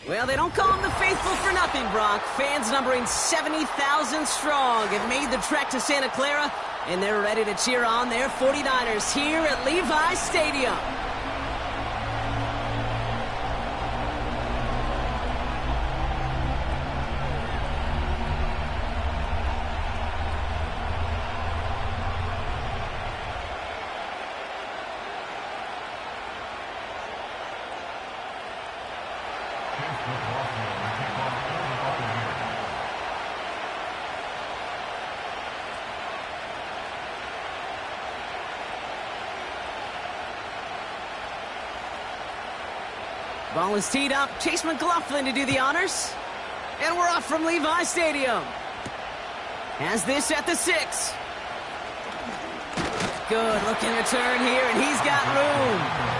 Well, they don't call them the faithful for nothing, Brock. Fans numbering 70,000 strong have made the trek to Santa Clara, and they're ready to cheer on their 49ers here at Levi Stadium. Ball is teed up. Chase McLaughlin to do the honors. And we're off from Levi Stadium. Has this at the 6. Good looking return here, and he's got room.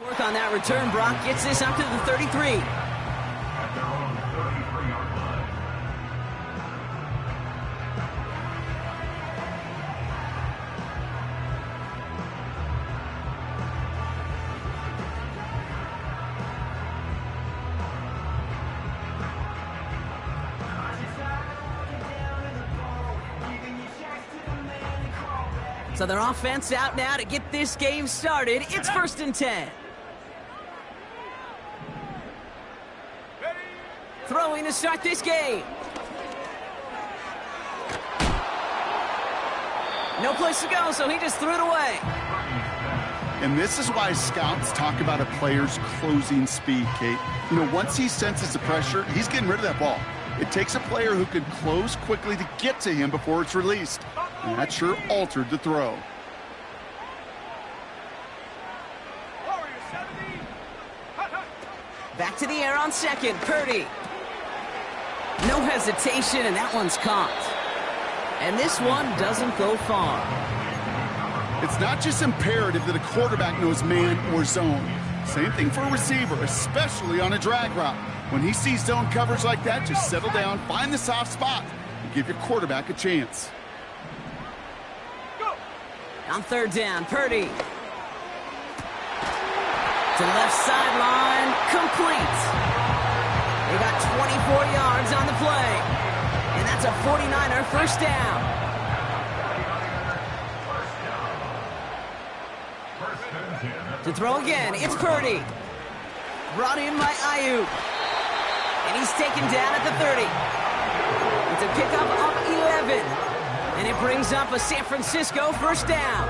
Work on that return. Brock gets this out to the 33. So their offense out now to get this game started. It's 1st and 10. Throwing to start this game. No place to go, so he just threw it away. And this is why scouts talk about a player's closing speed, Kate. You know, once he senses the pressure, he's getting rid of that ball. It takes a player who can close quickly to get to him before it's released. And that sure altered the throw. Back to the air on 2nd. Purdy. No hesitation, and that one's caught. And this one doesn't go far. It's not just imperative that a quarterback knows man or zone. Same thing for a receiver, especially on a drag route. When he sees zone coverage like that, just settle down, find the soft spot, and give your quarterback a chance. On 3rd down, Purdy. To left sideline, complete. They got 24 yards on the play. And that's a 49er first down. To throw again, it's Purdy. Brought in by Ayuk. And he's taken down at the 30. It's a pickup of 11. And it brings up a San Francisco first down.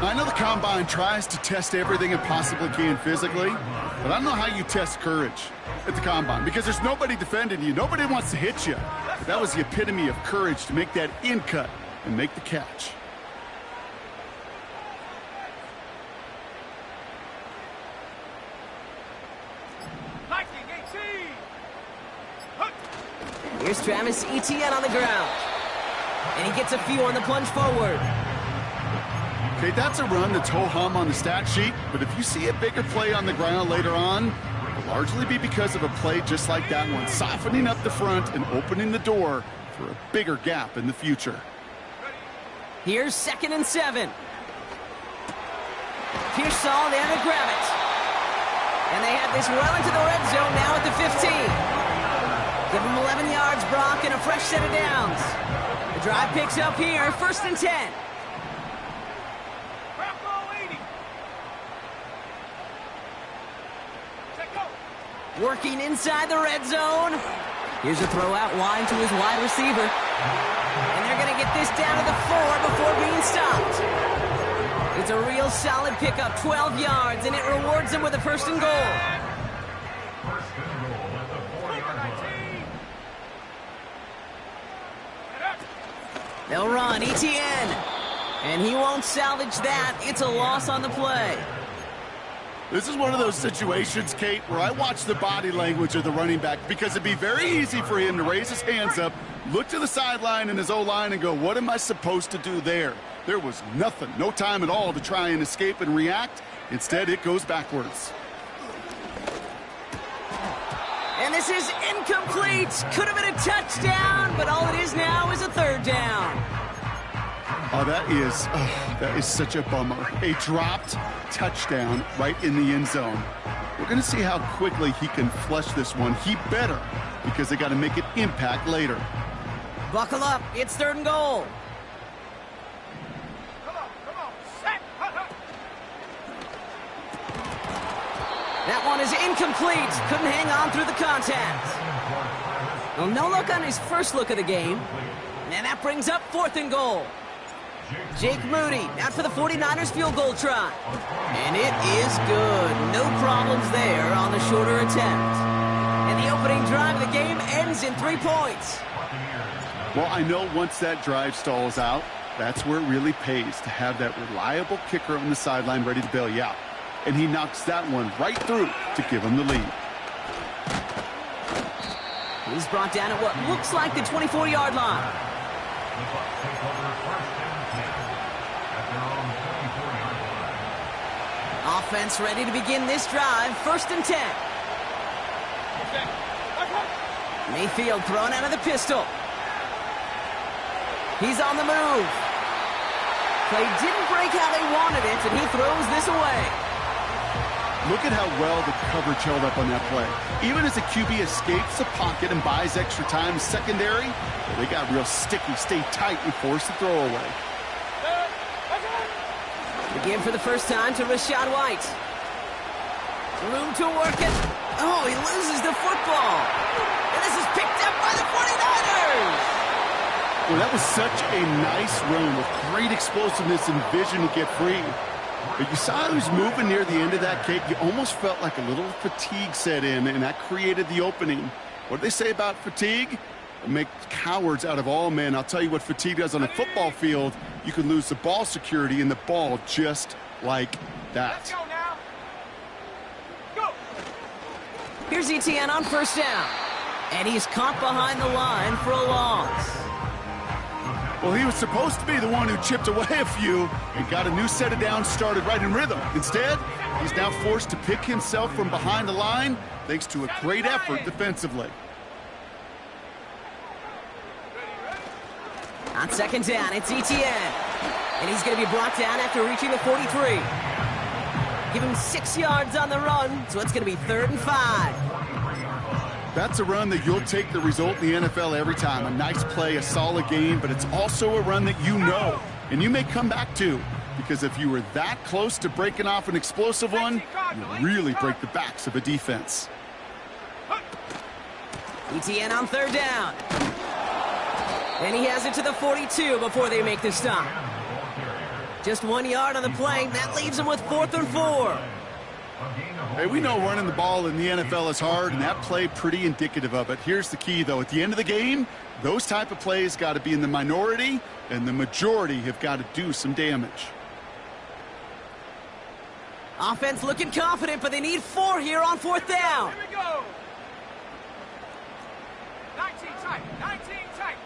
I know the Combine tries to test everything it possibly can physically, but I don't know how you test courage at the Combine because there's nobody defending you. Nobody wants to hit you. But that was the epitome of courage to make that in cut and make the catch. Here's Travis Etienne on the ground. And he gets a few on the plunge forward. Okay, that's a run that's ho-hum on the stat sheet, but if you see a bigger play on the ground later on, it'll largely be because of a play just like that one, softening up the front and opening the door for a bigger gap in the future. Here's 2nd and 7. Pearsall there to grab it. And they have this well into the red zone now at the 15. Give them 11 yards, Brock, and a fresh set of downs. The drive picks up here, 1st and 10. Working inside the red zone. Here's a throw out wide to his wide receiver. And they're going to get this down to the 4 before being stopped. It's a real solid pickup, 12 yards, and it rewards them with a 1st and goal. They'll run, Etienne. And he won't salvage that. It's a loss on the play. This is one of those situations, Kate, where I watch the body language of the running back because it'd be very easy for him to raise his hands up, look to the sideline and his O-line and go, what am I supposed to do there? There was nothing, no time at all to try and escape and react. Instead, it goes backwards. And this is incomplete. Could have been a touchdown, but all it is now is a 3rd down. Oh, that is such a bummer. A dropped touchdown right in the end zone. We're going to see how quickly he can flush this one. He better, because they got to make it impact later. Buckle up. It's 3rd and goal. That one is incomplete. Couldn't hang on through the contact. Well, no look on his first look of the game. And that brings up 4th and goal. Jake Moody out for the 49ers field goal try. And it is good. No problems there on the shorter attempt. And the opening drive of the game ends in 3 points. Well, I know once that drive stalls out, that's where it really pays to have that reliable kicker on the sideline ready to bail you out. And he knocks that one right through to give him the lead. He's brought down at what looks like the 24-yard line. Offense ready to begin this drive. 1st and 10. Mayfield thrown out of the pistol. He's on the move. Play didn't break how they wanted it, and he throws this away. Look at how well the coverage held up on that play. Even as the QB escapes the pocket and buys extra time secondary, they got real sticky, stay tight, and force the throwaway. Again for the first time to Rachaad White. Room to work it. Oh, he loses the football. And this is picked up by the 49ers. Well, that was such a nice run with great explosiveness and vision to get free. But you saw he was moving near the end of that, Kate. You almost felt like a little fatigue set in, and that created the opening. What do they say about fatigue? It makes cowards out of all men. I'll tell you what fatigue does on a football field. You can lose the ball security and the ball just like that. Let's go now. Go. Here's Etienne on 1st down. And he's caught behind the line for a loss. Well, he was supposed to be the one who chipped away a few and got a new set of downs started right in rhythm. Instead, he's now forced to pick himself from behind the line thanks to a great effort defensively. On 2nd down, it's Etienne. And he's going to be brought down after reaching the 43. Give him 6 yards on the run, so it's going to be 3rd and 5. That's a run that you'll take the result in the NFL every time. A nice play, a solid game, but it's also a run that you know, and you may come back to, because if you were that close to breaking off an explosive one, you really break the backs of a defense. ETN on 3rd down. And he has it to the 42 before they make the stop. Just 1 yard on the play. That leaves him with 4th and 4. Hey, we know running the ball in the NFL is hard, and that play pretty indicative of it. Here's the key, though. At the end of the game, those type of plays got to be in the minority, and the majority have got to do some damage. Offense looking confident, but they need 4 here on 4th down. Here we go. 19 tight. 19 tight.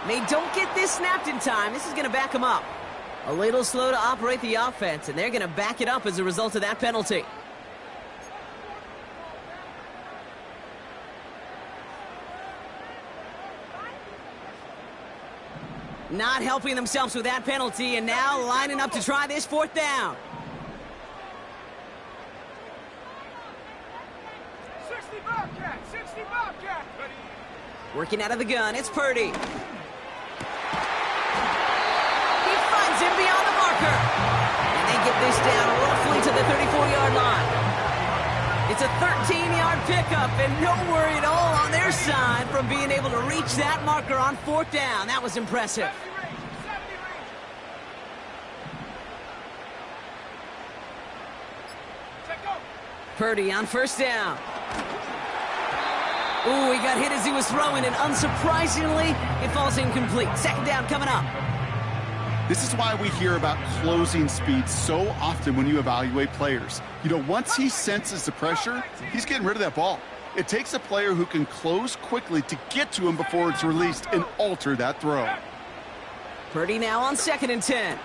They don't get this snapped in time. This is going to back them up. A little slow to operate the offense, and they're going to back it up as a result of that penalty. Not helping themselves with that penalty, and now lining up to try this 4th down. 60 Bobcat. 60 Bobcat. Working out of the gun, it's Purdy. He finds him beyond the marker. And they get this down roughly to the 34-yard line. It's a 13-yard pickup, and no worry at all on their side from being able to reach that marker on 4th down. That was impressive. 70 range. 70 range. Check go. Purdy on 1st down. Ooh, he got hit as he was throwing, and unsurprisingly, it falls incomplete. 2nd down coming up. This is why we hear about closing speed so often when you evaluate players. You know, once he senses the pressure, he's getting rid of that ball. It takes a player who can close quickly to get to him before it's released and alter that throw. Purdy now on 2nd and 10.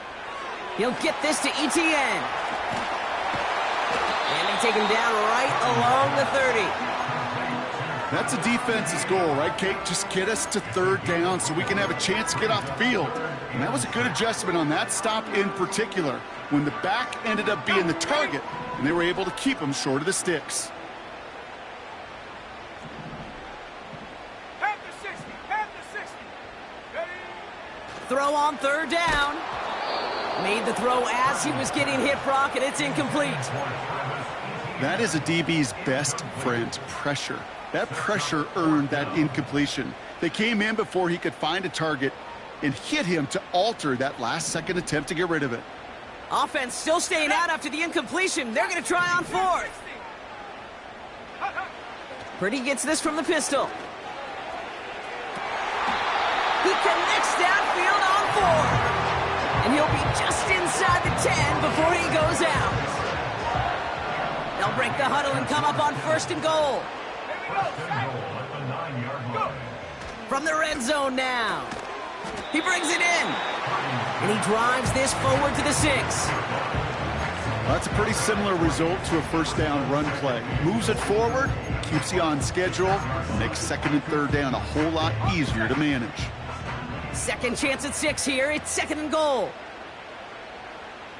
He'll get this to ETN. And they take him down right along the 30. That's a defense's goal, right, Kate? Just get us to 3rd down so we can have a chance to get off the field. And that was a good adjustment on that stop in particular, when the back ended up being the target, and they were able to keep him short of the sticks. Head to 60. Head to 60. Ready. Throw on 3rd down. Made the throw as he was getting hit, Brock, and it's incomplete. That is a DB's best friend, pressure. That pressure earned that incompletion. They came in before he could find a target and hit him to alter that last-second attempt to get rid of it. Offense still staying out after the incompletion. They're going to try on 4th. Purdy gets this from the pistol. He connects downfield on 4th. And he'll be just inside the 10 before he goes out. They'll break the huddle and come up on 1st and goal. From the red zone now. He brings it in. And he drives this forward to the 6. Well, that's a pretty similar result to a 1st down run play. Moves it forward, keeps you on schedule, makes 2nd and 3rd down a whole lot easier to manage. 2nd chance at 6 here. It's 2nd and goal.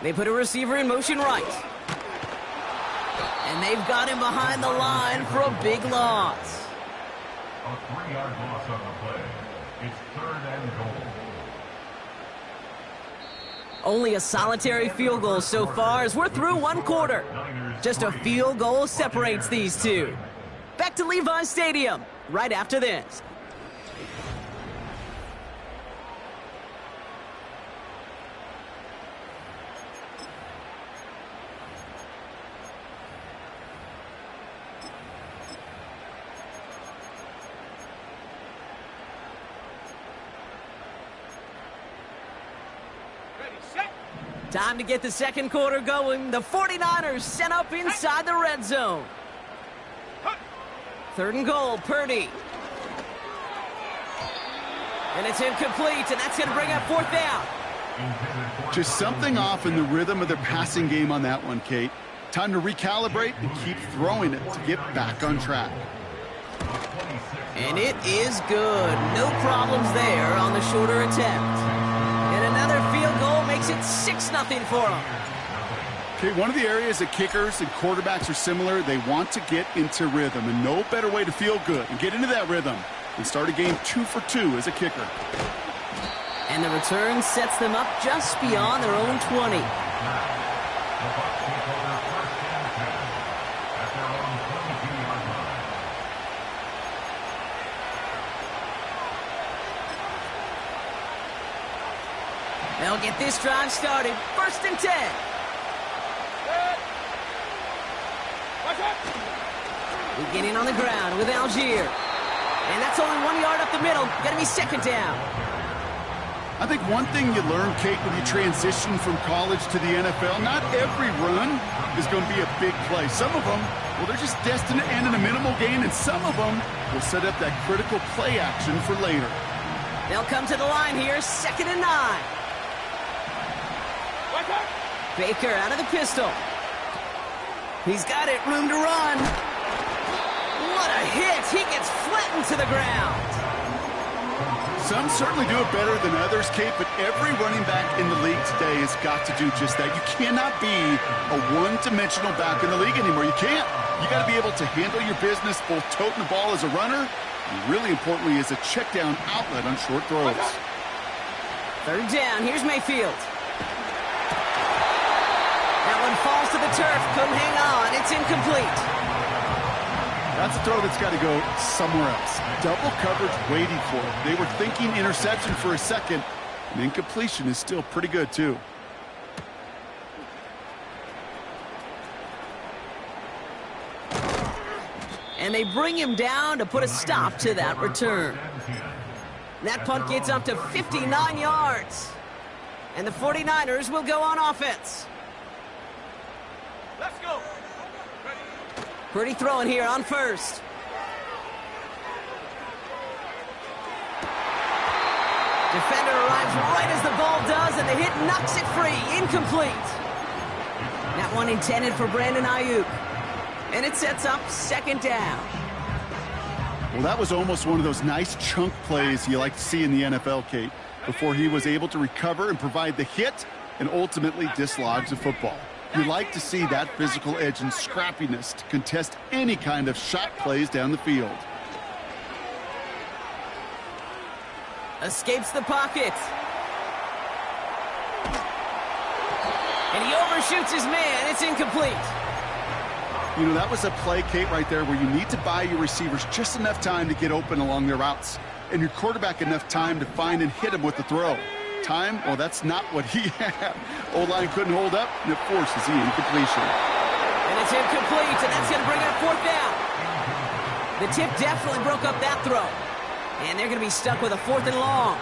They put a receiver in motion right. And they've got him behind the line for a big loss. A 3-yard loss on the play. It's 3rd and goal. Only a solitary field goal so far as we're through 1 quarter. Just a field goal separates these two. Back to Levi's Stadium right after this. Time to get the 2nd quarter going. The 49ers sent up inside the red zone. 3rd and goal, Purdy. And it's incomplete, and that's going to bring up 4th down. Just something off in the rhythm of their passing game on that one, Kate. Time to recalibrate and keep throwing it to get back on track. And it is good. No problems there on the shorter attempt. Another field goal makes it 6-0 for them. Okay, one of the areas that kickers and quarterbacks are similar, they want to get into rhythm, and no better way to feel good and get into that rhythm than start a game 2 for 2 as a kicker. And the return sets them up just beyond their own 20. They'll get this drive started. 1st and 10. Beginning on the ground with Algier. And that's only 1 yard up the middle. Going to be 2nd down. I think one thing you learn, Kate, when you transition from college to the NFL, not every run is going to be a big play. Some of them, well, they're just destined to end in a minimal gain, and some of them will set up that critical play action for later. They'll come to the line here, 2nd and 9. Baker out of the pistol. He's got it, room to run. What a hit! He gets flattened to the ground. Some certainly do it better than others, Kate, but every running back in the league today has got to do just that. You cannot be a one-dimensional back in the league anymore. You can't. You got to be able to handle your business, both toting the ball as a runner, and really importantly as a check-down outlet on short throws. 3rd down, here's Mayfield. That one falls to the turf, couldn't hang on, it's incomplete. That's a throw that's got to go somewhere else. Double coverage waiting for it. They were thinking interception for a second, and incompletion is still pretty good, too. And they bring him down to put a stop to that return. That punt gets up to 59 yards. And the 49ers will go on offense. Let's go. Pretty throwing here on 1st. Defender arrives right as the ball does, and the hit knocks it free. Incomplete. That one intended for Brandon Ayuk. And it sets up 2nd down. Well, that was almost one of those nice chunk plays you like to see in the NFL, Kate, before he was able to recover and provide the hit and ultimately dislodge the football. You like to see that physical edge and scrappiness to contest any kind of shot plays down the field. Escapes the pocket. And he overshoots his man. It's incomplete. You know, that was a play, Kate, right there where you need to buy your receivers just enough time to get open along their routes, and your quarterback enough time to find and hit him with the throw. Time, well, that's not what he had. O-line couldn't hold up, and it forces the incompletion. And it's incomplete, and that's going to bring up 4th down. The tip definitely broke up that throw. And they're going to be stuck with a 4th and long.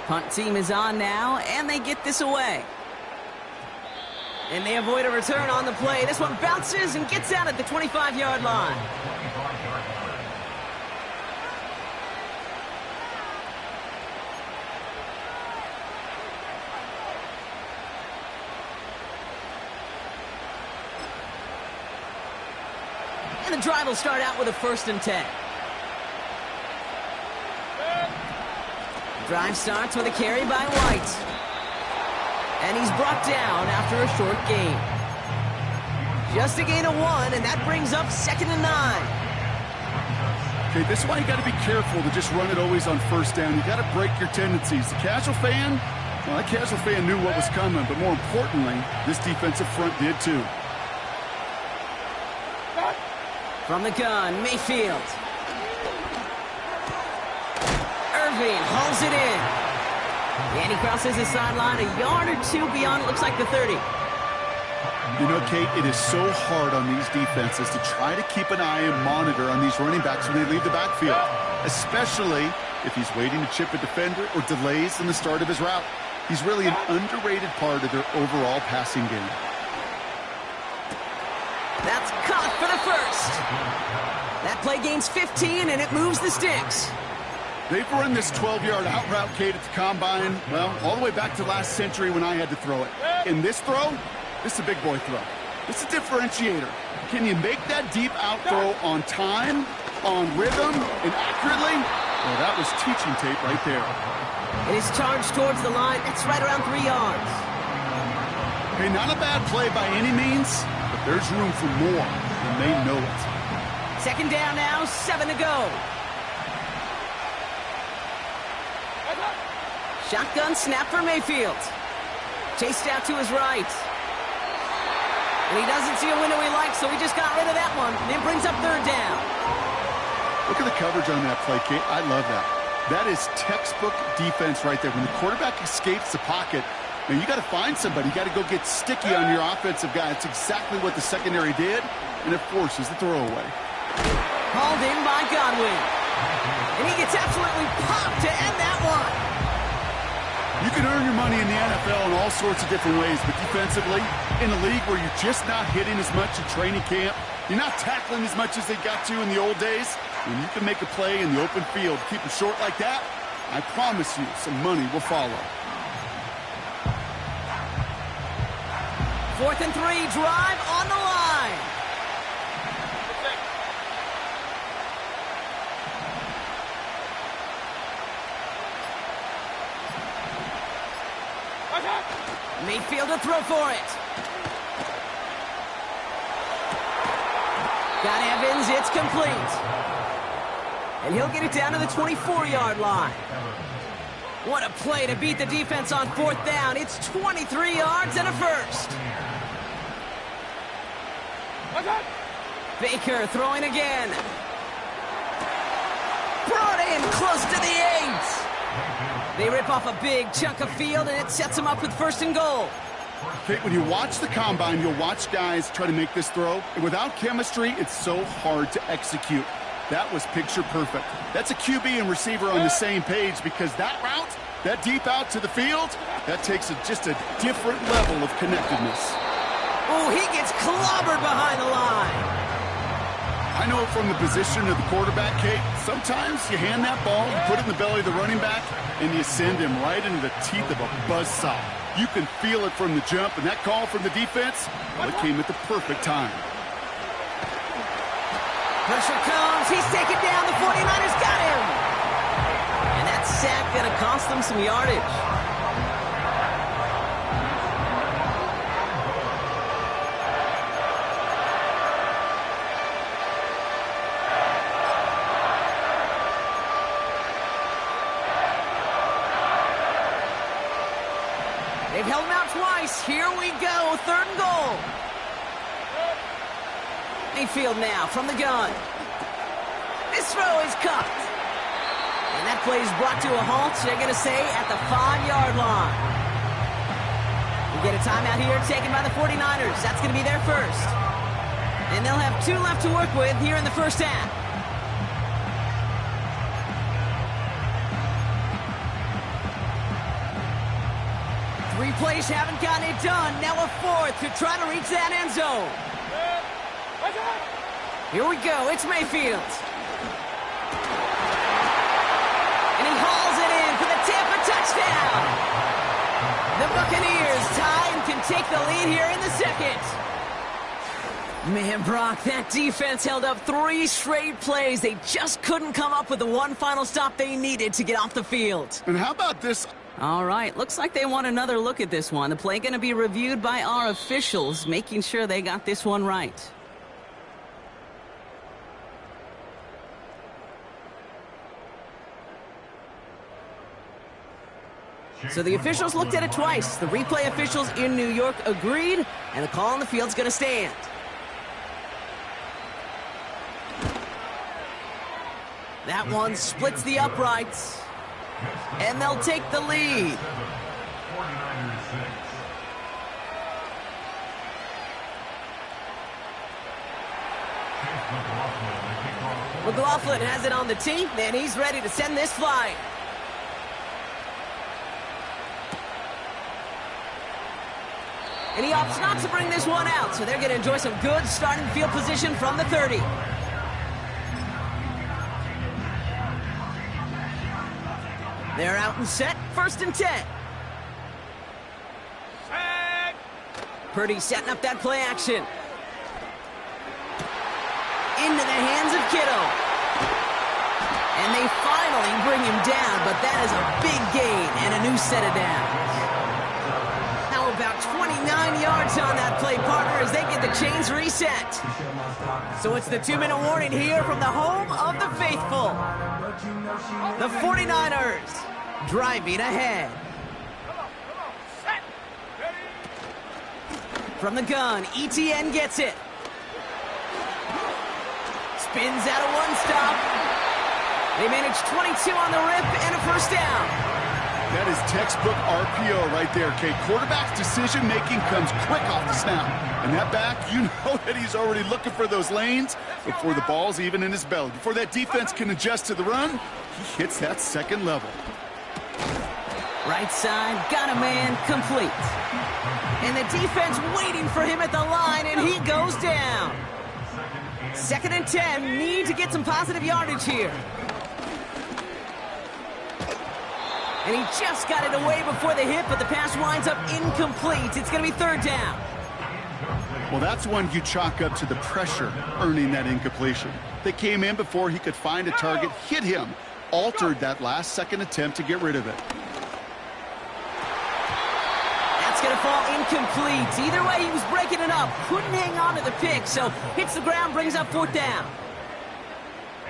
Punt team is on now, and they get this away. And they avoid a return on the play. This one bounces and gets out at the 25-yard line. And the drive will start out with a 1st and 10. Drive starts with a carry by White. And he's brought down after a short gain. Just a gain of 1, and that brings up 2nd and 9. Okay, this is why you got to be careful to just run it always on 1st down. You got to break your tendencies. The casual fan, well, that casual fan knew what was coming, but more importantly, this defensive front did too. From the gun, Mayfield. Irving hauls it in. And he crosses the sideline a yard or 2 beyond, it looks like the 30. You know, Kate, it is so hard on these defenses to try to keep an eye and monitor on these running backs when they leave the backfield, especially if he's waiting to chip a defender or delays in the start of his route. He's really an underrated part of their overall passing game. That's caught for the 1st. That play gains 15, and it moves the sticks. They've run this 12-yard out route, Kate, at the combine, well, all the way back to last century when I had to throw it. In this throw, this is a big boy throw. This is a differentiator. Can you make that deep out throw on time, on rhythm, and accurately? Well, that was teaching tape right there. It is charged towards the line. That's right around 3 yards. Hey, not a bad play by any means, but there's room for more, and they know it. Second down now, 7 to go. Shotgun snap for Mayfield. Chased out to his right. And he doesn't see a window he likes, so he just got rid of that one. And it brings up third down. Look at the coverage on that play, Kate. I love that. That is textbook defense right there. When the quarterback escapes the pocket, man, you got to find somebody. You got to go get sticky on your offensive guy. It's exactly what the secondary did, and it forces the throwaway. Hauled in by Godwin. And he gets absolutely popped to end that one. You can earn your money in the NFL in all sorts of different ways, but defensively, in a league where you're just not hitting as much in training camp, you're not tackling as much as they got to in the old days, when you can make a play in the open field, keep it short like that, I promise you some money will follow. 4th and 3, drive on the line. Mayfield to throw for it. Got Evans, it's complete. And he'll get it down to the 24-yard line. What a play to beat the defense on 4th down. It's 23 yards and a first. Baker throwing again. Brought in close to the 8. They rip off a big chunk of field, and it sets them up with 1st and goal. Kate, when you watch the combine, you'll watch guys try to make this throw. And without chemistry, it's so hard to execute. That was picture perfect. That's a QB and receiver on the same page, because that route, that deep out to the field, that takes just a different level of connectedness. Oh, he gets clobbered behind the line. I know from the position of the quarterback, Kate, sometimes you hand that ball, you put it in the belly of the running back, and you send him right into the teeth of a buzzsaw. You can feel it from the jump, and that call from the defense, well, it came at the perfect time. Pressure comes. He's taken down. The 49ers got him. And that sack going to cost them some yardage. They've held him out twice. Here we go. 3rd and goal. Mayfield now from the gun. This throw is cut. And that play is brought to a halt, they're going to say, at the 5-yard line. We get a timeout here taken by the 49ers. That's going to be their first. And they'll have 2 left to work with here in the first half. Three plays haven't gotten it done. Now a 4th to try to reach that end zone. Here we go. It's Mayfield. And he hauls it in for the Tampa touchdown. The Buccaneers tie and can take the lead here in the 2nd. Man, Brock, that defense held up 3 straight plays. They just couldn't come up with the one final stop they needed to get off the field. And how about this? All right, looks like they want another look at this one. The play going to be reviewed by our officials, making sure they got this one right. So the officials looked at it twice. The replay officials in New York agreed, and the call on the field's going to stand. That one splits the uprights, and they'll take the lead. McLaughlin has it on the tee, and he's ready to send this flying. And he opts not to bring this one out, so they're going to enjoy some good starting field position from the 30. They're out and set, 1st and 10. Set. Purdy setting up that play action. Into the hands of Kittle. And they finally barely bring him down, but that is a big gain and a new set of downs. How about 29 yards on that play, partner, as they get the chains reset. So it's the 2-minute warning here from the home of the faithful. The 49ers driving ahead. Set. Ready. From the gun, ETN gets it. Spins out of one stop. They manage 22 on the rip and a first down. That is textbook RPO right there, Kate. Quarterback's decision-making comes quick off the snap. And that back, you know that he's already looking for those lanes before the ball's even in his belly. Before that defense can adjust to the run, he hits that second level. Right side, got a man, complete. And the defense waiting for him at the line, and he goes down. 2nd and 10, need to get some positive yardage here. And he just got it away before the hit, but the pass winds up incomplete. It's going to be 3rd down. Well, that's one you chalk up to the pressure earning that incompletion. They came in before he could find a target, hit him, altered that last second attempt to get rid of it. That's going to fall incomplete. Either way, he was breaking it up. Couldn't hang on to the pick, so hits the ground, brings up 4th down.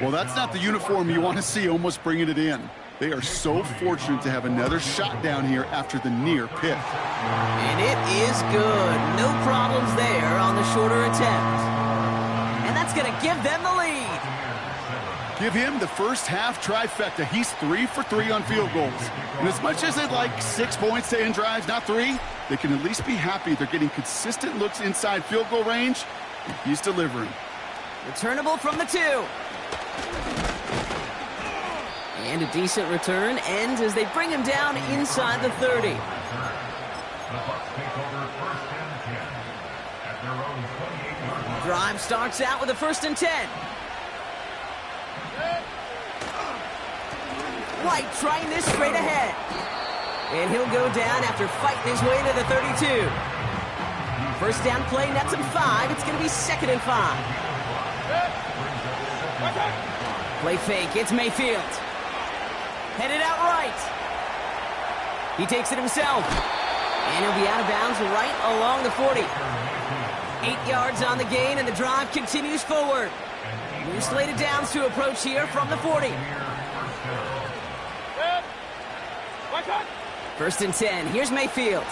Well, that's not the uniform you want to see almost bringing it in. They are so fortunate to have another shot down here after the near pick. And it is good. No problems there on the shorter attempt. And that's going to give them the lead. Give him the first half trifecta. He's 3 for 3 on field goals. And as much as they'd like 6 points to end drives, not 3, they can at least be happy they're getting consistent looks inside field goal range. And he's delivering. Returnable from the 2. And a decent return ends as they bring him down inside the 30. The Bucs take over 1st and 10 at their own 28-yard line. Drive starts out with a 1st and 10. White trying this straight ahead. And he'll go down after fighting his way to the 32. First down play nets him 5. It's going to be 2nd and 5. Play fake. It's Mayfield. Headed out right. He takes it himself. And he'll be out of bounds right along the 40. 8 yards on the gain, and the drive continues forward. New slated downs to approach here from the 40. 1st and 10. Here's Mayfield.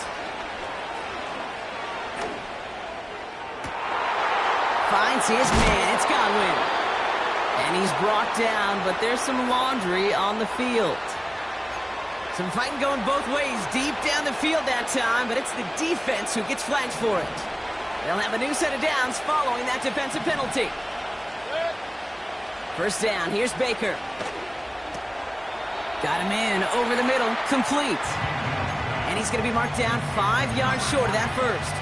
Finds his man. It's Godwin. And he's brought down, but there's some laundry on the field. Some fighting going both ways deep down the field that time, but it's the defense who gets flagged for it. They'll have a new set of downs following that defensive penalty. First down, here's Baker. Got him in over the middle, complete. And he's going to be marked down 5 yards short of that first.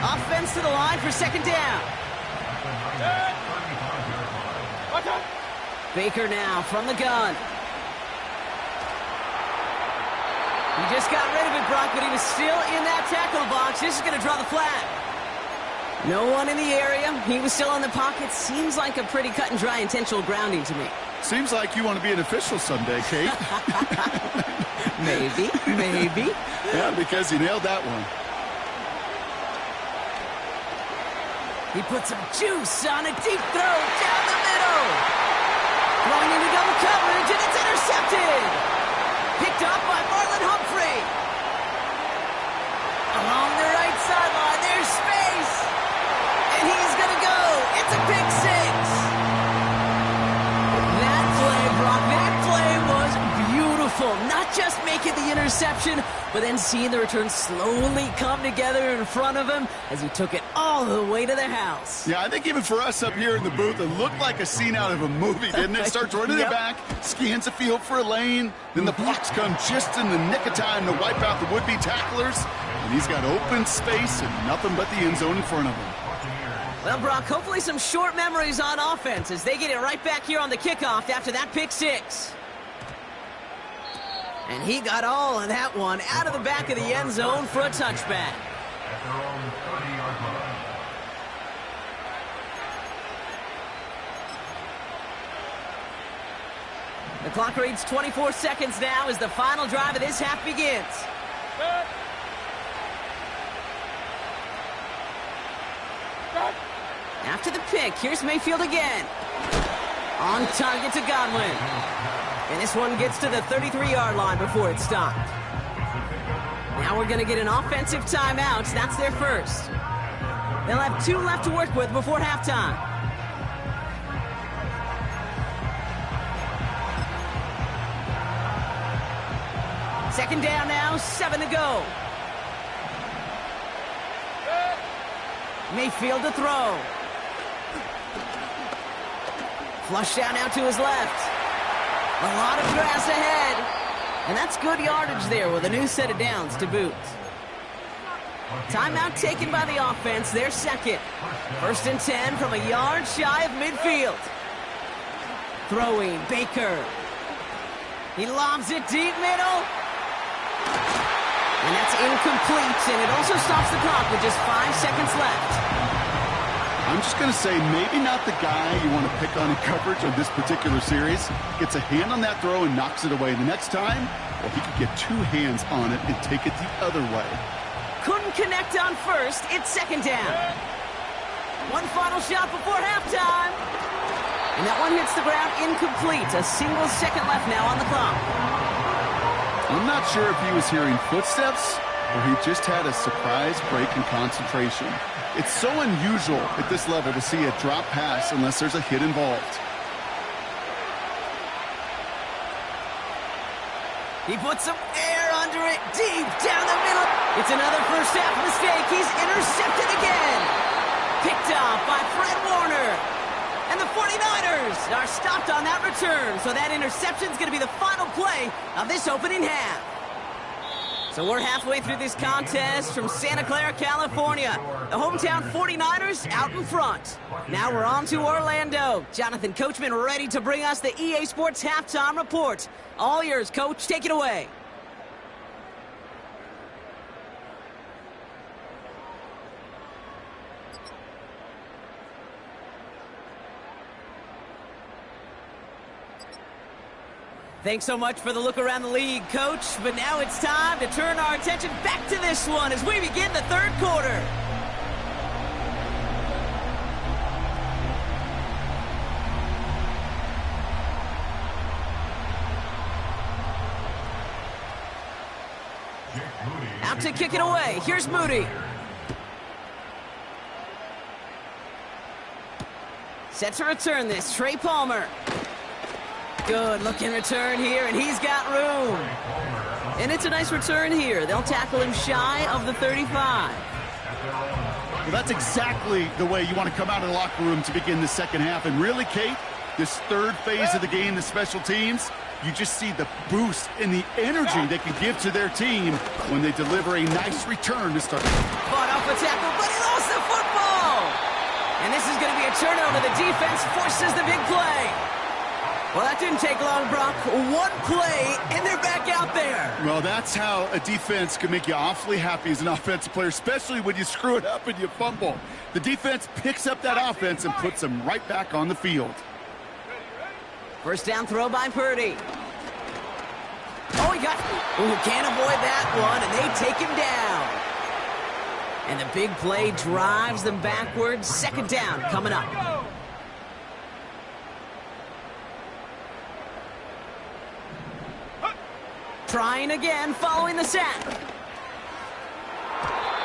Offense to the line for 2nd down. Baker now from the gun. He just got rid of it, Brock, but he was still in that tackle box. This is going to draw the flag. No one in the area. He was still in the pocket. Seems like a pretty cut and dry intentional grounding to me. Seems like you want to be an official someday, Kate. Maybe. Yeah, because you nailed that one. He put some juice on a deep throw down the middle. Throwing into double coverage, and it's intercepted. Picked up by Marlon Humphrey. Along the right sideline, there's space. And he's going to go. It's a pick 6. That play, Brock, that play was beautiful. Not just making the interception, but then seeing the return slowly come together in front of him as he took it all the way to the house. Yeah, I think even for us up here in the booth, it looked like a scene out of a movie, didn't it? Starts running it back, scans the field for a lane, then the blocks come just in the nick of time to wipe out the would-be tacklers, and he's got open space and nothing but the end zone in front of him. Well, Brock, hopefully some short memories on offense as they get it right back here on the kickoff after that pick 6. And he got all of that one out of the back of the end zone for a touchback. At their own 30-yard line. The clock reads 24 seconds now as the final drive of this half begins. After the pick, here's Mayfield again. On target to Godwin. And this one gets to the 33-yard line before it's stopped. Now we're going to get an offensive timeout. That's their first. They'll have 2 left to work with before halftime. Second down now, 7 to go. Mayfield to throw. Flush down out to his left. A lot of grass ahead. And that's good yardage there with a new set of downs to boot. Timeout taken by the offense, their second. 1st and 10 from a yard shy of midfield. Throwing, Baker. He lobs it deep middle. And that's incomplete, and it also stops the clock with just 5 seconds left. I'm just going to say maybe not the guy you want to pick on in coverage on this particular series. Gets a hand on that throw and knocks it away. The next time, well, he could get 2 hands on it and take it the other way. Couldn't connect on first. It's second down. One final shot before halftime. And that one hits the ground incomplete. A single second left now on the clock. I'm not sure if he was hearing footsteps or he just had a surprise break in concentration. It's so unusual at this level to see a drop pass unless there's a hit involved. He puts some air under it deep down the middle. It's another first half mistake. He's intercepted again. Picked off by Fred Warner. And the 49ers are stopped on that return. So that interception is going to be the final play of this opening half. So we're halfway through this contest from Santa Clara, California. The hometown 49ers out in front. Now we're on to Orlando. Jonathan Coachman ready to bring us the EA Sports Halftime Report. All yours, Coach. Take it away. Thanks so much for the look around the league, Coach. But now it's time to turn our attention back to this one as we begin the third quarter. Out to kick it away. Here's Moody. Set to return this. Trey Palmer. Good looking return here, and he's got room. And it's a nice return here. They'll tackle him shy of the 35. Well, that's exactly the way you want to come out of the locker room to begin the second half. And really, Kate, this third phase of the game, the special teams, you just see the boost and the energy they can give to their team when they deliver a nice return to start. Fought off a tackle, but he lost the football. And this is going to be a turnover. The defense forces the big play. Well, that didn't take long, Brock. One play, and they're back out there. Well, that's how a defense can make you awfully happy as an offensive player, especially when you screw it up and you fumble. The defense picks up that offense and puts them right back on the field. First down throw by Purdy. Oh, he got... Ooh, can't avoid that one, and they take him down. And the big play drives them backwards. Second down coming up. Trying again, following the sack.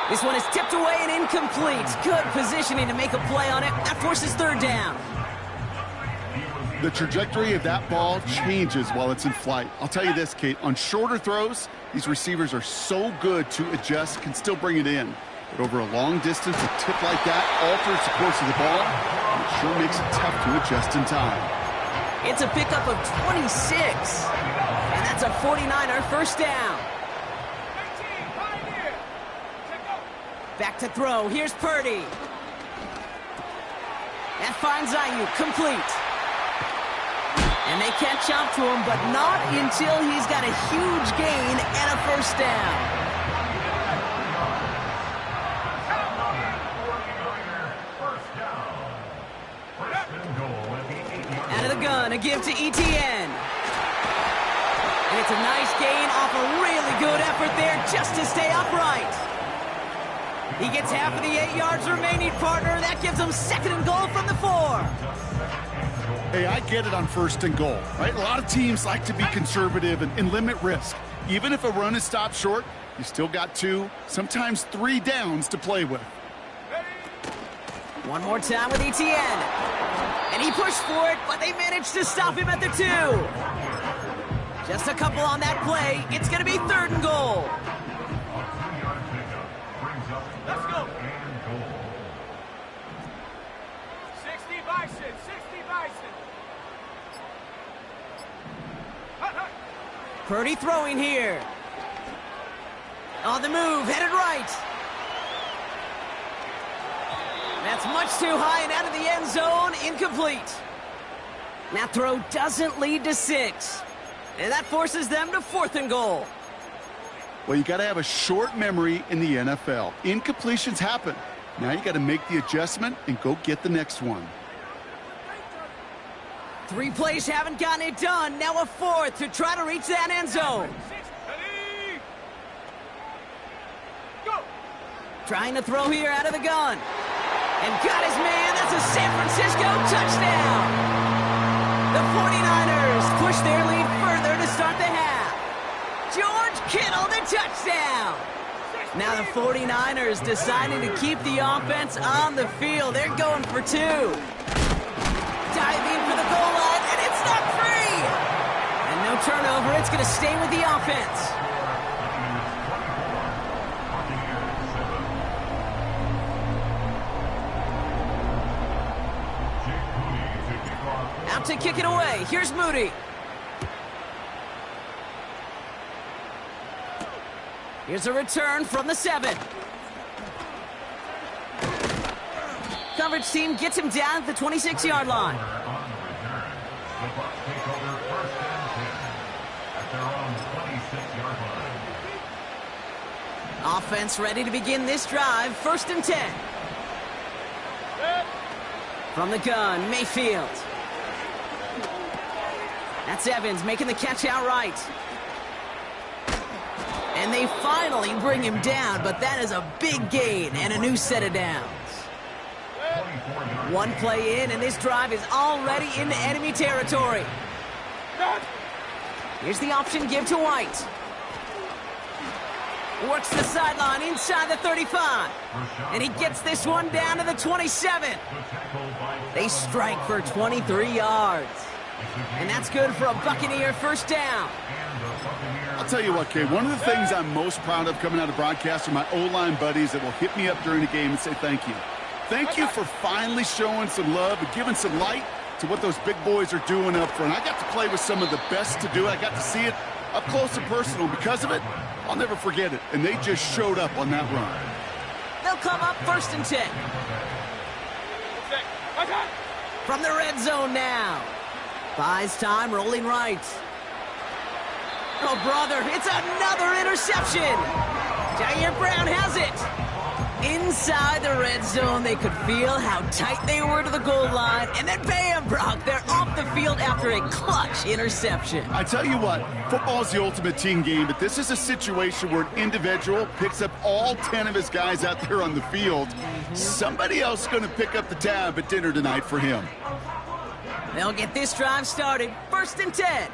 This one is tipped away and incomplete. Good positioning to make a play on it. That forces third down. The trajectory of that ball changes while it's in flight. I'll tell you this, Kate, on shorter throws, these receivers are so good to adjust, can still bring it in. But over a long distance, a tip like that alters the course of the ball, and it sure makes it tough to adjust in time. It's a pickup of 26. And that's a 49er first down. Back to throw. Here's Purdy. That finds Ayuk complete. And they catch up to him, but not until he's got a huge gain and a first down. Out of the gun, a give to ETN. And it's a nice gain off a really good effort there just to stay upright. He gets half of the 8 yards remaining, partner. That gives him 2nd and goal from the 4. Hey, I get it on 1st and goal, right? A lot of teams like to be conservative and limit risk. Even if a run is stopped short, you still got 2, sometimes 3 downs to play with. One more time with Etienne. And he pushed for it, but they managed to stop him at the 2. Just a couple on that play. It's going to be 3rd and goal. Let's go. 60 Bison, 60 Bison. Purdy throwing here. On the move, headed right. That's much too high and out of the end zone, incomplete. That throw doesn't lead to 6. And that forces them to 4th and goal. Well, you got to have a short memory in the NFL. Incompletions happen. Now you got to make the adjustment and go get the next one. 3 plays haven't gotten it done. Now a 4th to try to reach that end zone. Ready? Go. Trying to throw here out of the gun. And got his man. That's a San Francisco touchdown. The 49ers push their lead further to start the half. George Kittle, the touchdown. Now the 49ers deciding to keep the offense on the field. They're going for 2. Diving for the goal line, and it's not free. And no turnover. It's going to stay with the offense. Out to kick it away. Here's Moody. Here's a return from the 7. Coverage team gets him down at the 26-yard line. Offense ready to begin this drive. 1st and 10. From the gun, Mayfield. That's Evans making the catch outright. And they finally bring him down, but that is a big gain and a new set of downs. 1 play in, and this drive is already into enemy territory. Here's the option give to White. Works the sideline inside the 35. And he gets this one down to the 27. They strike for 23 yards. And that's good for a Buccaneer 1st down. I'll tell you what, Kay, one of the things I'm most proud of coming out of broadcast are my O-line buddies that will hit me up during the game and say thank you. Thank you for finally showing some love and giving some light to what those big boys are doing up front. I got to play with some of the best to do it. I got to see it up close and personal. Because of it, I'll never forget it. And they just showed up on that run. They'll come up 1st and 10. From the red zone now. Buys time, rolling right. Oh, brother, it's another interception. Jair Brown has it. Inside the red zone, they could feel how tight they were to the goal line. And then bam, Brock, they're off the field after a clutch interception. I tell you what, football is the ultimate team game, but this is a situation where an individual picks up all 10 of his guys out there on the field. Somebody else is going to pick up the tab at dinner tonight for him. They'll get this drive started. 1st and 10.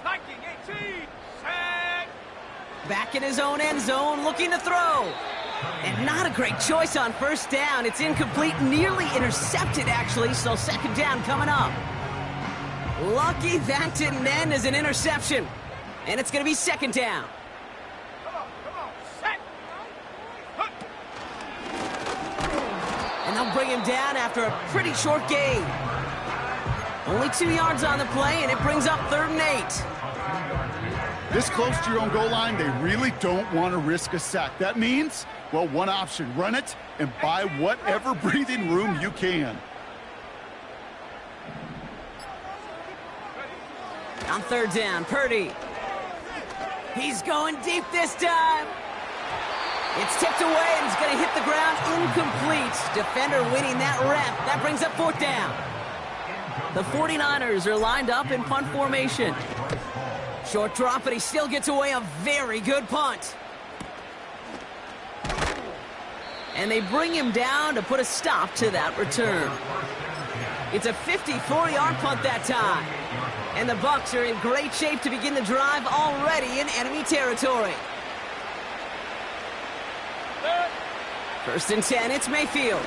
Viking 18. Set. Back in his own end zone, looking to throw. And not a great choice on 1st down. It's incomplete, nearly intercepted, actually, so 2nd down coming up. Lucky that didn't end as an interception. And it's going to be 2nd down. Come on. Set. And they'll bring him down after a pretty short gain. Only 2 yards on the play, and it brings up 3rd and 8. This close to your own goal line, they really don't want to risk a sack. That means, well, one option, run it and buy whatever breathing room you can. On 3rd down, Purdy. He's going deep this time. It's tipped away, and it's going to hit the ground incomplete. Defender winning that rep. That brings up 4th down. The 49ers are lined up in punt formation. Short drop, but he still gets away a very good punt. And they bring him down to put a stop to that return. It's a 54-yard punt that time. And the Bucs are in great shape to begin the drive already in enemy territory. 1st and 10, it's Mayfield.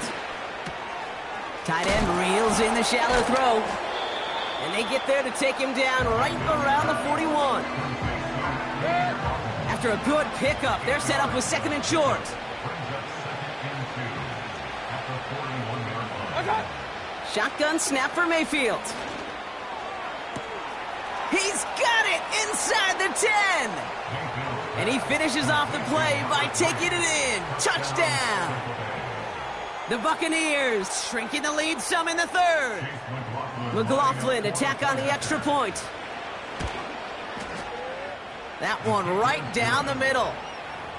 Tight end reels in the shallow throw. And they get there to take him down right around the 41. After a good pickup, they're set up with 2nd and short. Shotgun snap for Mayfield. He's got it inside the 10. And he finishes off the play by taking it in. Touchdown. The Buccaneers shrinking the lead some in the 3rd. McLaughlin attack on the extra point. That one right down the middle.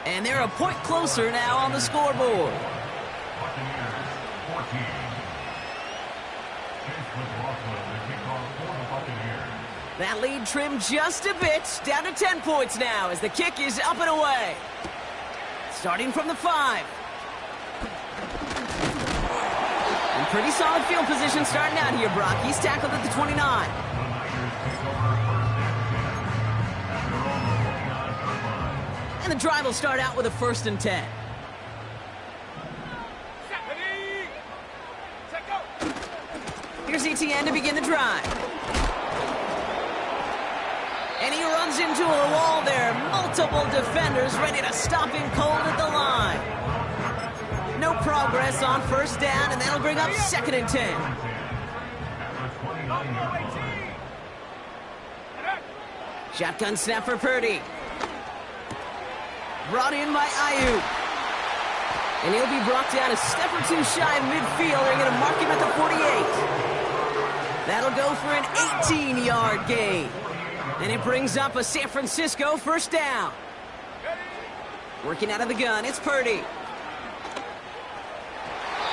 And they're a point closer now on the scoreboard. That lead trimmed just a bit, down to 10 points now as the kick is up and away. Starting from the 5. And pretty solid field position starting out here, Brock. He's tackled at the 29. And the drive will start out with a 1st and 10. Here's ETN to begin the drive. And he runs into a wall there. Multiple defenders ready to stop him cold at the line. No progress on 1st down, and that'll bring up 2nd and 10. Shotgun snap for Purdy. Brought in by Ayuk. And he'll be brought down a step or two shy of midfield. They're going to mark him at the 48. That'll go for an 18-yard gain. And it brings up a San Francisco 1st down. Working out of the gun, it's Purdy.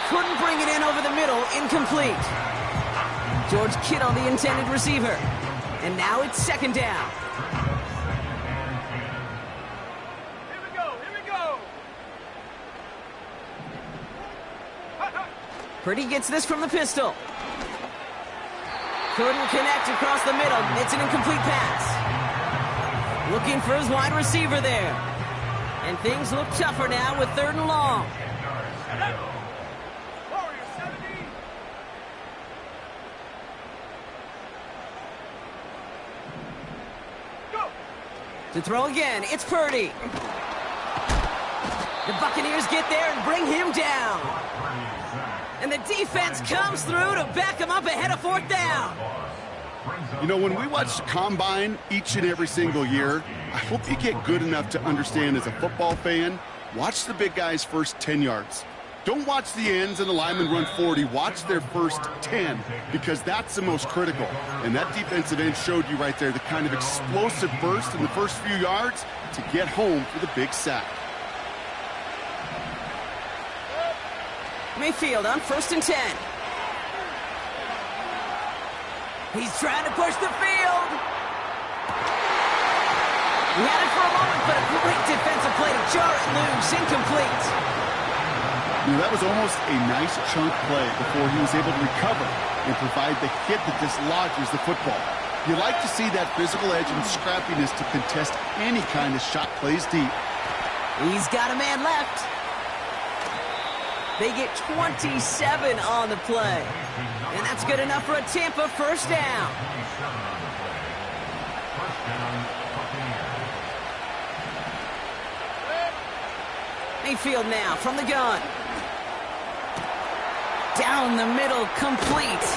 Couldn't bring it in over the middle, incomplete. George Kittle, the intended receiver. And now it's 2nd down. Here we go. Purdy gets this from the pistol. Couldn't connect across the middle. It's an incomplete pass. Looking for his wide receiver there. And things look tougher now with 3rd and long. To throw again, it's Purdy. The Buccaneers get there and bring him down. And the defense comes through to back him up ahead of 4th down. You know, when we watch the Combine each and every single year, I hope you get good enough to understand as a football fan, watch the big guys' first 10 yards. Don't watch the ends and the linemen run 40. Watch their first 10, because that's the most critical. And that defensive end showed you right there the kind of explosive burst in the first few yards to get home for the big sack. Mayfield on 1st and 10. He's trying to push the field. He had it for a moment, but a great defensive play to jar it loose. Incomplete. You know, that was almost a nice chunk play before he was able to recover and provide the hit that dislodges the football. You like to see that physical edge and scrappiness to contest any kind of shot plays deep. He's got a man left. They get 27 on the play. And that's good enough for a Tampa 1st down. Mayfield now from the gun. Down the middle, complete.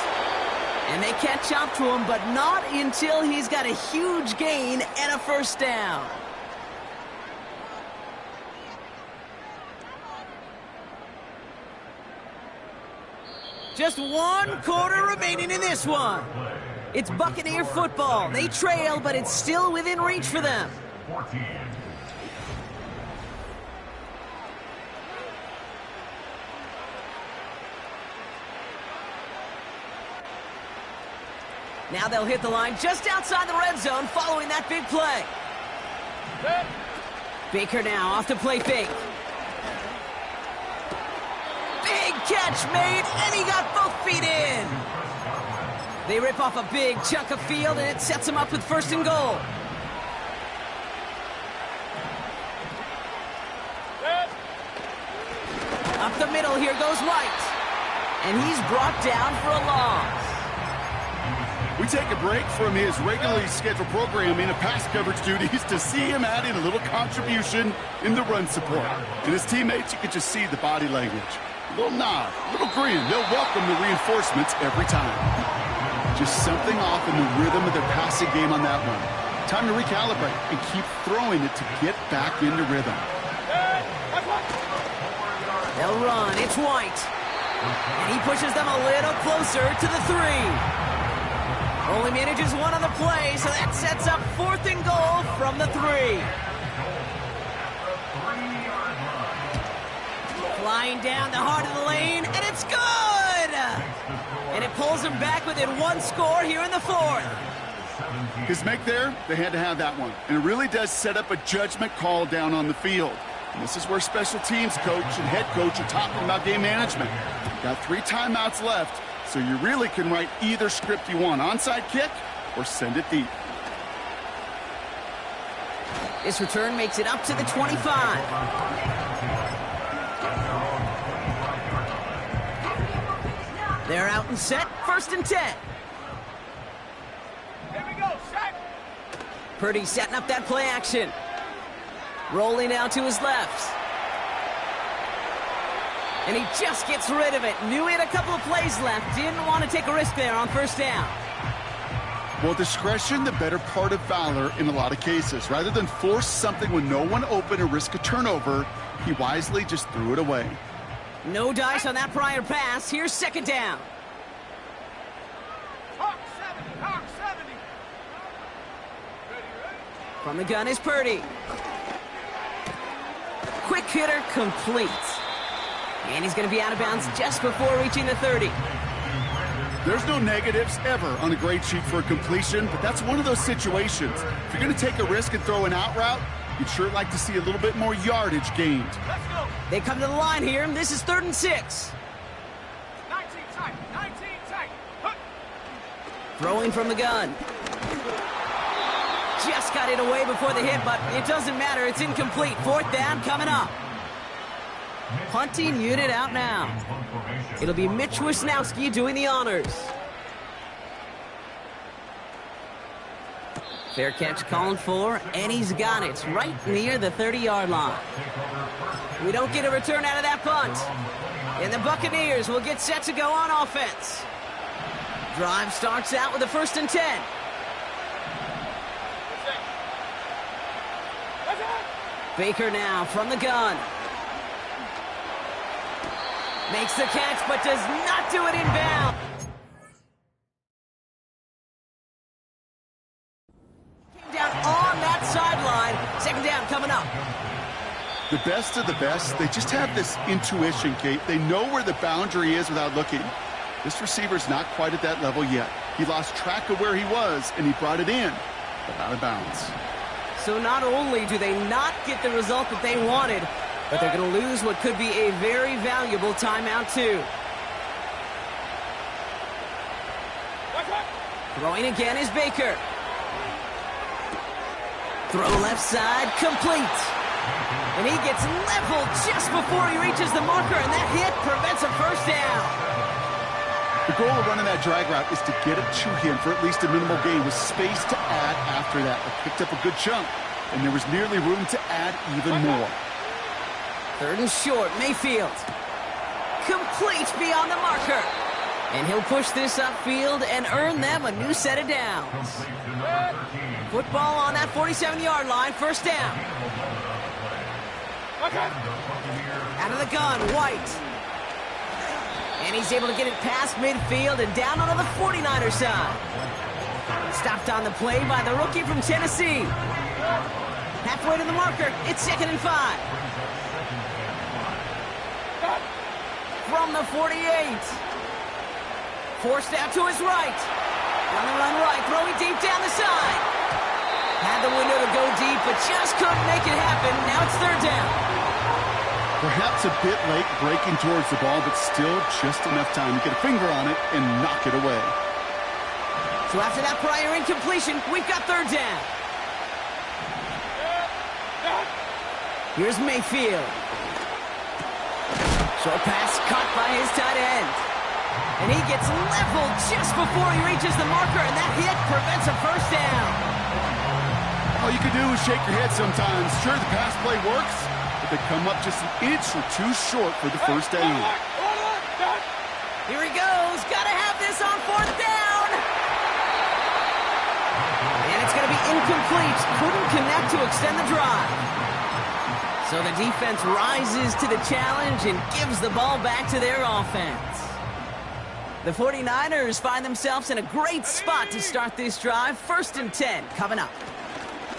And they catch up to him, but not until he's got a huge gain and a 1st down. Just 1 quarter remaining in this one. It's Buccaneer football. They trail, but it's still within reach for them. 14. Now they'll hit the line just outside the red zone following that big play. Baker now off to play fake. Big catch made, and he got both feet in. They rip off a big chunk of field, and it sets them up with 1st and goal. Up the middle, here goes White. And he's brought down for a loss. We take a break from his regularly scheduled programming of pass coverage duties to see him add in a little contribution in the run support. And his teammates, you can just see the body language. A little nod, a little grin. They'll welcome the reinforcements every time. Just something off in the rhythm of their passing game on that one. Time to recalibrate and keep throwing it to get back into rhythm. They'll run. It's White. And he pushes them a little closer to the 3. Only manages one on the play, so that sets up 4th and goal from the 3. Flying down the heart of the lane, and it's good! And it pulls them back within 1 score here in the 4th. His make there, they had to have that one. And it really does set up a judgment call down on the field. And this is where special teams coach and head coach are talking about game management. Got 3 timeouts left, so you really can write either script you want. Onside kick or send it deep. This return makes it up to the 25. They're out and set, 1st and 10. Here we go, set. Purdy setting up that play action. Rolling out to his left. And he just gets rid of it. Knew he had a couple of plays left. Didn't want to take a risk there on 1st down. Well, discretion, the better part of valor in a lot of cases. Rather than force something with no one open or risk a turnover, he wisely just threw it away. No dice on that prior pass. Here's 2nd down. Hawk 70, Hawk 70. Ready. From the gun is Purdy. Quick hitter complete. And he's going to be out of bounds just before reaching the 30. There's no negatives ever on a grade sheet for a completion, but that's one of those situations. If you're going to take a risk and throw an out route, you'd sure like to see a little bit more yardage gained. Let's go. They come to the line here, and this is 3rd and 6. 19 tight, 19 tight. Huh. Throwing from the gun. Just got it away before the hit, but it doesn't matter. It's incomplete. 4th down coming up. Punting unit out now. It'll be Mitch Wisnowski doing the honors. Fair catch called for, and he's got it right near the 30-yard line. We don't get a return out of that punt. And the Buccaneers will get set to go on offense. Drive starts out with a 1st and 10. Baker now from the gun. Makes the catch, but does not do it inbound. Came down on that sideline. 2nd down coming up. The best of the best, they just have this intuition, Kate. They know where the boundary is without looking. This receiver's not quite at that level yet. He lost track of where he was, and he brought it in, but out of bounds. So not only do they not get the result that they wanted, but they're going to lose what could be a very valuable timeout, too. Throwing again is Baker. Throw left side, complete. And he gets leveled just before he reaches the marker, and that hit prevents a 1st down. The goal of running that drag route is to get it to him for at least a minimal gain with space to add after that. They picked up a good chunk, and there was nearly room to add even more. 3rd and short, Mayfield. Complete beyond the marker. And he'll push this upfield and earn them a new set of downs. Football on that 47-yard line, 1st down. Out of the gun, White. And he's able to get it past midfield and down onto the 49er side. Stopped on the play by the rookie from Tennessee. Halfway to the marker, it's 2nd and 5. From the 48. Forced out to his right. On the run right, throwing deep down the side. Had the window to go deep, but just couldn't make it happen. Now it's third down. Perhaps a bit late breaking towards the ball, but still just enough time to get a finger on it and knock it away. So after that prior incompletion, we've got third down. Here's Mayfield. Short pass caught by his tight end. And he gets leveled just before he reaches the marker, and that hit prevents a first down. All you can do is shake your head sometimes. Sure, the pass play works, but they come up just an inch or two short for the first down. Here he goes. Got to have this on fourth down. And it's going to be incomplete. Couldn't connect to extend the drive. So the defense rises to the challenge and gives the ball back to their offense. The 49ers find themselves in a great spot to start this drive. 1st and 10 coming up.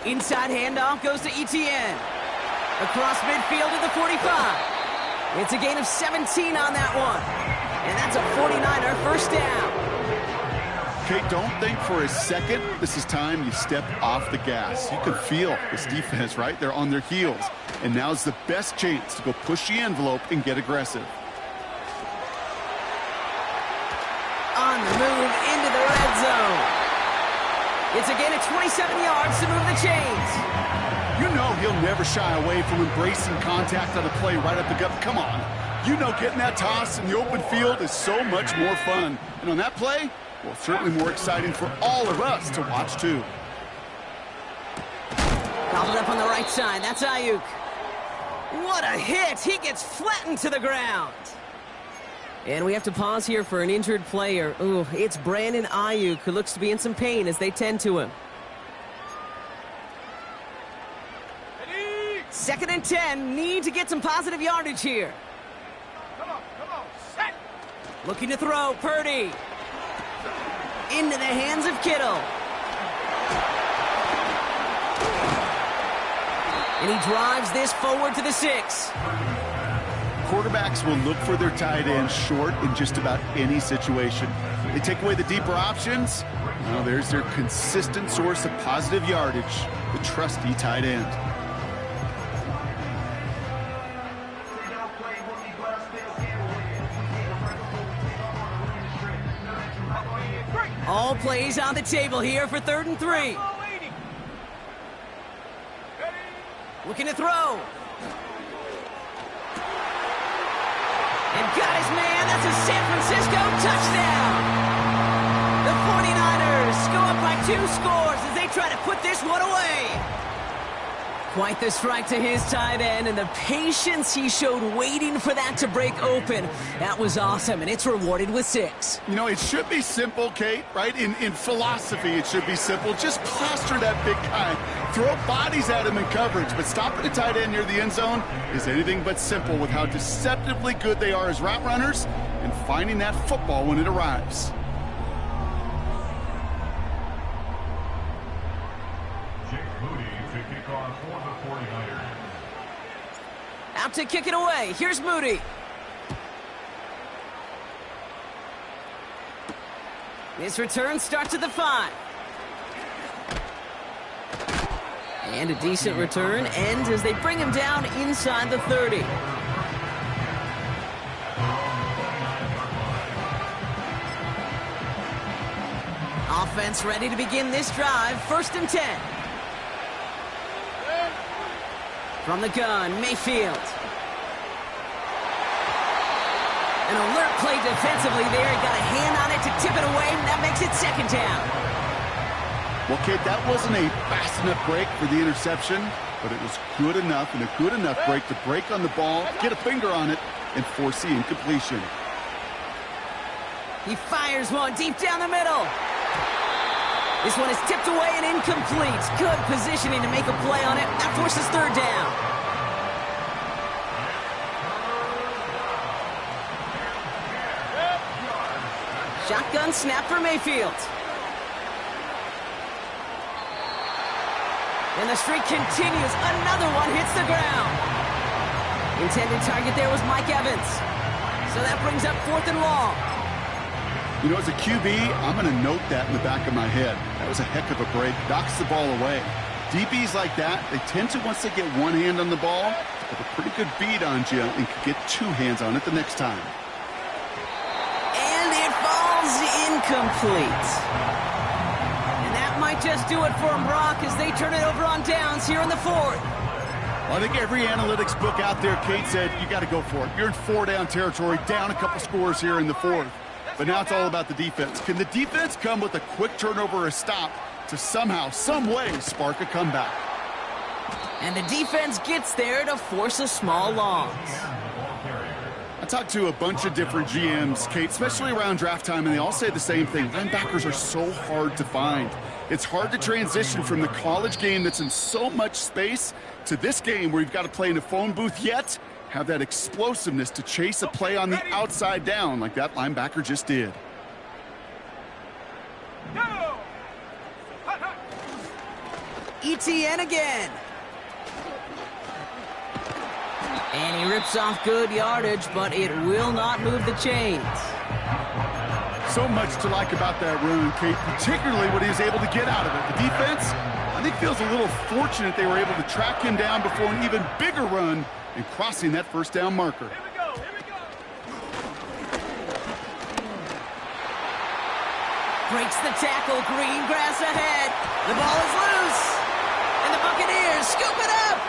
Inside handoff goes to Etienne. Across midfield to the 45. It's a gain of 17 on that one. And that's a 49er first down. Okay, don't think for a second this is time you step off the gas. You can feel this defense, right? They're on their heels. And now's the best chance to go push the envelope and get aggressive. On the move into the red zone. It's a gain of 27 yards to move the chains. You know he'll never shy away from embracing contact on a play right up the gut. Come on. You know getting that toss in the open field is so much more fun. And on that play, well, certainly more exciting for all of us to watch, too. Gobbled up on the right side. That's Ayuk. What a hit. He gets flattened to the ground. And we have to pause here for an injured player. Ooh, it's Brandon Ayuk, who looks to be in some pain as they tend to him. 2nd and 10. Need to get some positive yardage here. Come on, set. Looking to throw, Purdy. Into the hands of Kittle. And he drives this forward to the 6. Quarterbacks will look for their tight end short in just about any situation. They take away the deeper options. Well, there's their consistent source of positive yardage, the trusty tight end. All plays on the table here for 3rd and 3. Looking to throw. And got his man. That's a San Francisco touchdown. The 49ers go up by 2 scores as they try to put this one away. Quite the strike to his tight end, and the patience he showed waiting for that to break open. That was awesome, and it's rewarded with 6. You know, it should be simple, Kate, right? In philosophy, it should be simple. Just plaster that big guy. Throw bodies at him in coverage, but stopping a tight end near the end zone is anything but simple with how deceptively good they are as route runners and finding that football when it arrives. Out to kick it away. Here's Moody. This return starts at the 5. And a decent return ends as they bring him down inside the 30. Offense ready to begin this drive. 1st and 10. From the gun, Mayfield. An alert play defensively there. He got a hand on it to tip it away, and that makes it 2nd down. Well, Kate, that wasn't a fast enough break for the interception, but it was good enough and a good enough break to break on the ball, get a finger on it, and force the incompletion. He fires one deep down the middle. This one is tipped away and incomplete. Good positioning to make a play on it. That forces 3rd down. Shotgun snap for Mayfield. And the streak continues. Another one hits the ground. Intended target there was Mike Evans. So that brings up 4th and long. You know, as a QB, I'm going to note that in the back of my head. That was a heck of a break. Knocks the ball away. DBs like that, they tend to, once they get one hand on the ball, have a pretty good beat on you and can get two hands on it the next time. And it falls incomplete. And that might just do it for them, Brock, as they turn it over on downs here in the fourth. Well, I think every analytics book out there, Kate, said you got to go for it. You're in four-down territory, down a couple scores here in the fourth. But now it's all about the defense. Can the defense come with a quick turnover or a stop to somehow, some way, spark a comeback? And the defense gets there to force a small loss. I talked to a bunch of different GMs, Kate, especially around draft time, and they all say the same thing. Linebackers are so hard to find. It's hard to transition from the college game that's in so much space to this game where you've got to play in a phone booth, yet have that explosiveness to chase a play on the outside down like that linebacker just did. ETN again. And he rips off good yardage, but it will not move the chains. So much to like about that run, Kate, particularly what he was able to get out of it. The defense, I think, feels a little fortunate they were able to track him down before an even bigger run and crossing that first down marker. Here we go, here we go. Breaks the tackle, green grass ahead. The ball is loose. And the Buccaneers scoop it up.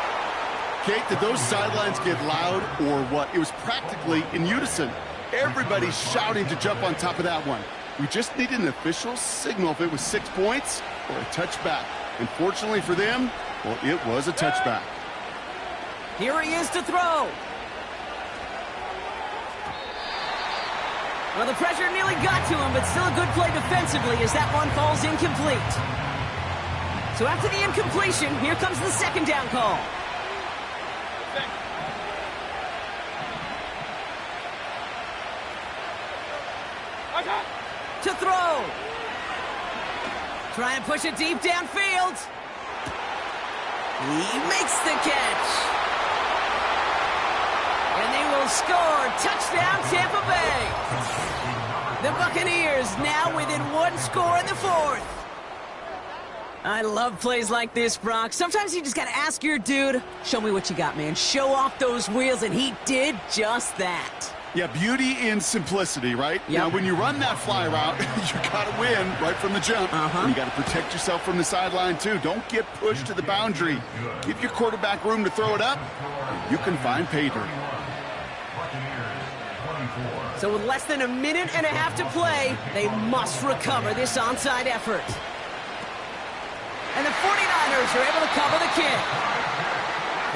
Kate, did those sidelines get loud or what? It was practically in unison. Everybody's shouting to jump on top of that one. We just needed an official signal if it was 6 points or a touchback. And fortunately for them, well, it was a touchback. Here he is to throw. Well, the pressure nearly got to him, but still a good play defensively as that one falls incomplete. So after the incompletion, here comes the second down call. To throw. Trying to push it deep downfield. He makes the catch. And they will score. Touchdown, Tampa Bay. The Buccaneers now within one score in the fourth. I love plays like this, Brock. Sometimes you just got to ask your dude, show me what you got, man. Show off those wheels, and he did just that. Yeah, beauty in simplicity, right? Yep. Now, when you run that fly route, you got to win right from the jump. And you got to protect yourself from the sideline, too. Don't get pushed to the boundary. Give your quarterback room to throw it up, and you can find pay dirt. So with less than a minute and a half to play, they must recover this onside effort. And the 49ers are able to cover the kick.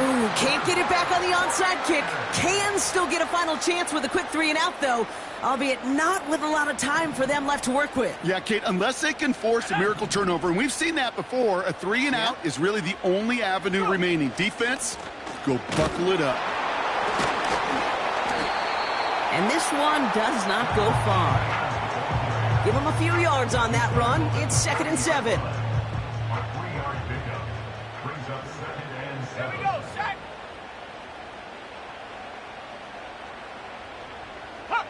Ooh, can't get it back on the onside kick. Can still get a final chance with a quick 3-and-out, though, albeit not with a lot of time for them left to work with. Yeah, Kate, unless they can force a miracle turnover, and we've seen that before, a 3-and-out is really the only avenue remaining. Defense, go buckle it up. And this one does not go far. Give them a few yards on that run. It's 2nd and 7. Here we go, set. Huh.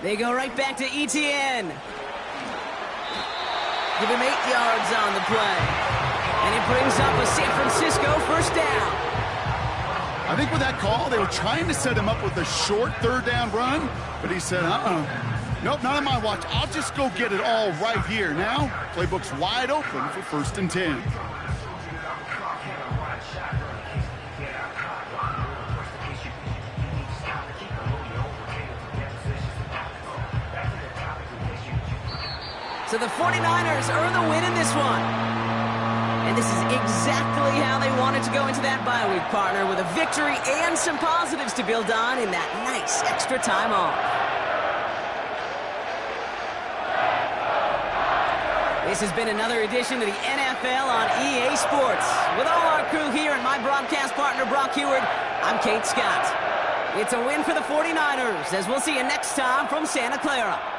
They go right back to ETN. Give him 8 yards on the play. And it brings up a San Francisco first down. I think with that call, they were trying to set him up with a short third down run, but he said, nope, not on my watch. I'll just go get it all right here. Now, playbook's wide open for 1st and 10. So the 49ers earn the win in this one. And this is exactly how they wanted to go into that bye week, partner, with a victory and some positives to build on in that nice extra time off. This has been another edition of the NFL on EA Sports with crew here and my broadcast partner, Brock Heward, I'm Kate Scott. It's a win for the 49ers, as we'll see you next time from Santa Clara.